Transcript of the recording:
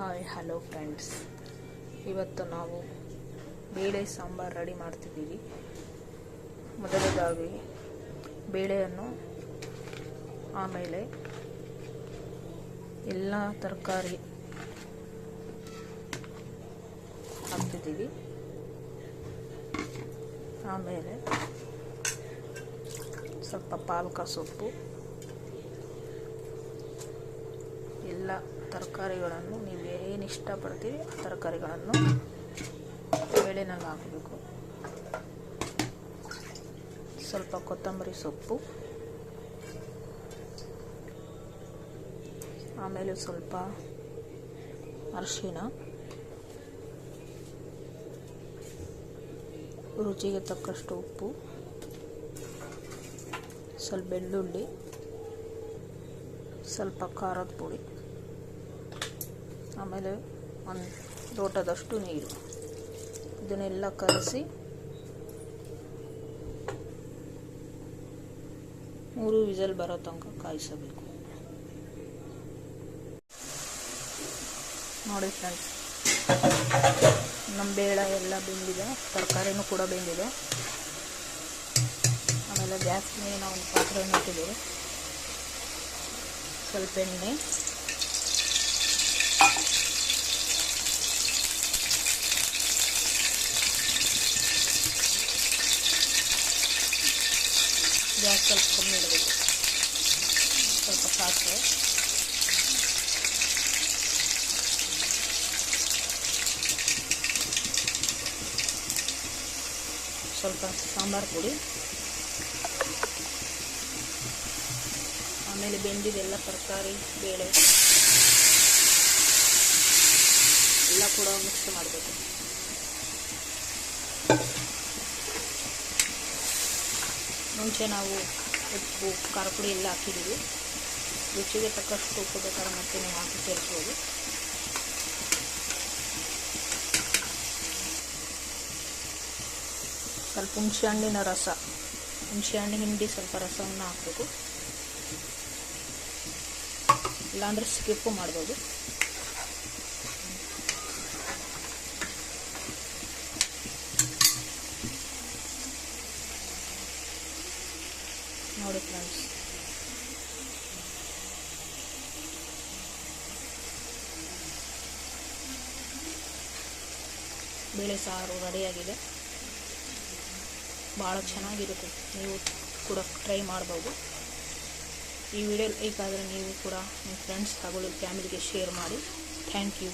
Hi hello friends, ಇವತ್ತು ನಾವು ಬೇಳೆ ಸಾಂಬಾರು ರೆಡಿ ಮಾಡ್ತಿದ್ದೀವಿ. ಮೊದಲದಾಗಿ ಬೇಳೆಯನ್ನು, ಆಮೇಲೆ ಎಲ್ಲ ತರಕಾರಿ ಹಾಕ್ತಿದ್ದೀವಿ. ಆಮೇಲೆ ಸ್ವಲ್ಪ ಪಾಲಕ ಸೊಪ್ಪು, ಎಲ್ಲ ತರಕಾರಿಗಳನ್ನು ನೀವು ಏನು ಇಷ್ಟಪಡ್ತೀರಿ ಆ ತರಕಾರಿಗಳನ್ನು ಬೇಳೆನಲ್ಲಿ ಹಾಕಬೇಕು. ಸ್ವಲ್ಪ ಕೊತ್ತಂಬರಿ ಸೊಪ್ಪು, ಆಮೇಲೆ ಸ್ವಲ್ಪ ಅರಿಶಿಣ, ರುಚಿಗೆ ತಕ್ಕಷ್ಟು ಉಪ್ಪು, ಸ್ವಲ್ಪ ಬೆಳ್ಳುಳ್ಳಿ, ಸ್ವಲ್ಪ ಖಾರದ ಪುಡಿ, ಆಮೇಲೆ ಒಂದು ಲೋಟದಷ್ಟು ನೀರು. ಇದನ್ನೆಲ್ಲ ಕಲಸಿ 3 ವಿಸಲ್ ಬರೋ ತನಕ ಕಾಯಿಸಬೇಕು. ನೋಡಿ ಫ್ರೆಂಡ್ಸ್, ನಮ್ಮ ಬೇಳೆ ಎಲ್ಲ ಬೆಂದಿದೆ, ತರಕಾರಿನೂ ಕೂಡ ಬೆಂದಿದೆ. ಆಮೇಲೆ ಗ್ಯಾಸ್ ಮೇಲೆ ನಾವು ಒಂದು ಪಾತ್ರೆಯನ್ನು ಇಟ್ಟಿದ್ದೇವೆ. ಸ್ವಲ್ಪ ಎಣ್ಣೆ, ಗ್ಯಾಸ್ ಸ್ವಲ್ಪ ಕಮ್ಮಿ ಇಡಬೇಕು. ಸ್ವಲ್ಪ ಸಾಸಿವೆ, ಸ್ವಲ್ಪ ಸಾಂಬಾರು ಪುಡಿ, ಆಮೇಲೆ ಬೆಂದಿದೆಲ್ಲ ತರಕಾರಿ ಬೇಳೆ ಎಲ್ಲ ಕೂಡ ಮಿಕ್ಸ್ ಮಾಡಬೇಕು. ಮುಂಚೆ ನಾವು ಉಪ್ಪು ಖಾರ ಪುಡಿ ಎಲ್ಲ ಹಾಕಿದ್ದೀವಿ. ರುಚಿಗೆ ತಕ್ಕಷ್ಟು ಉಪ್ಪು ಬೇಕಾದ್ರೆ ಮತ್ತೆ ನೀವು ಹಾಕಿ ಸೇರಿಸ್ಬೋದು. ಸ್ವಲ್ಪ ಹುಣಸೆ ಹಣ್ಣಿನ ರಸ, ಹುಣಸೆ ಹಣ್ಣು ಹಿಂಡಿ ಸ್ವಲ್ಪ ರಸವನ್ನು ಹಾಕಬೇಕು, ಇಲ್ಲಾಂದರೆ ಸ್ಕಿಪ್ಪು ಮಾಡ್ಬೋದು. ನೋಡಿ ಫ್ರೆಂಡ್ಸ್, ಬೇಳೆ ಸಾರು ರೆಡಿಯಾಗಿದೆ. ಭಾಳ ಚೆನ್ನಾಗಿರುತ್ತೆ, ನೀವು ಕೂಡ ಟ್ರೈ ಮಾಡ್ಬೋದು. ಈ ವಿಡಿಯೋ ಲೈಕ್ ಆದರೆ ನೀವು ಕೂಡ ನಿಮ್ಮ ಫ್ರೆಂಡ್ಸ್ ಹಾಗೂ ಫ್ಯಾಮಿಲಿಗೆ ಶೇರ್ ಮಾಡಿ. Thank you.